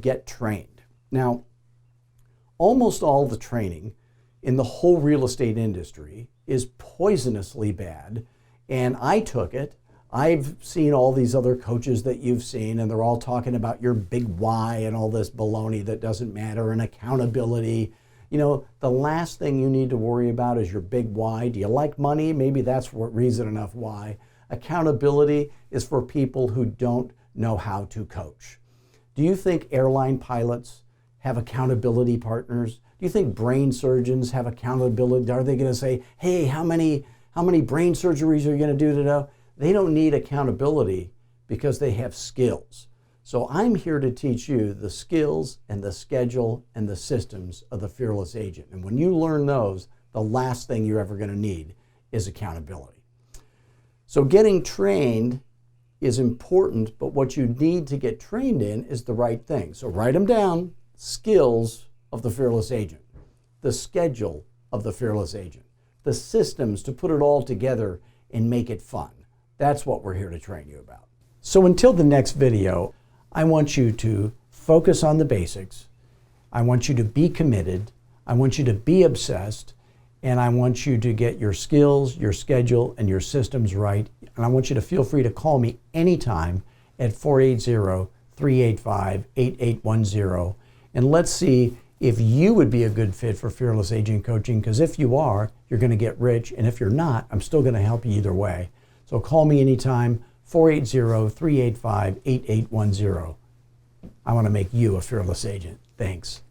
get trained. Now, almost all the training in the whole real estate industry is poisonously bad, and I took it. I've seen all these other coaches that you've seen, and they're all talking about your big why and all this baloney that doesn't matter, and accountability. You know, the last thing you need to worry about is your big why. Do you like money? Maybe that's reason enough why. Accountability is for people who don't know how to coach. Do you think airline pilots have accountability partners? Do you think brain surgeons have accountability? Are they going to say, hey, how many brain surgeries are you going to do today? They don't need accountability because they have skills. So I'm here to teach you the skills and the schedule and the systems of the fearless agent. And when you learn those, the last thing you're ever going to need is accountability. So getting trained is important, but what you need to get trained in is the right thing. So write them down. Skills of the fearless agent, the schedule of the fearless agent, the systems to put it all together and make it fun. That's what we're here to train you about. So until the next video, I want you to focus on the basics. I want you to be committed. I want you to be obsessed. And I want you to get your skills, your schedule, and your systems right. And I want you to feel free to call me anytime at 480-385-8810. And let's see if you would be a good fit for Fearless Agent Coaching, because if you are, you're going to get rich. And if you're not, I'm still going to help you either way. So call me anytime, 480-385-8810. I want to make you a fearless agent. Thanks.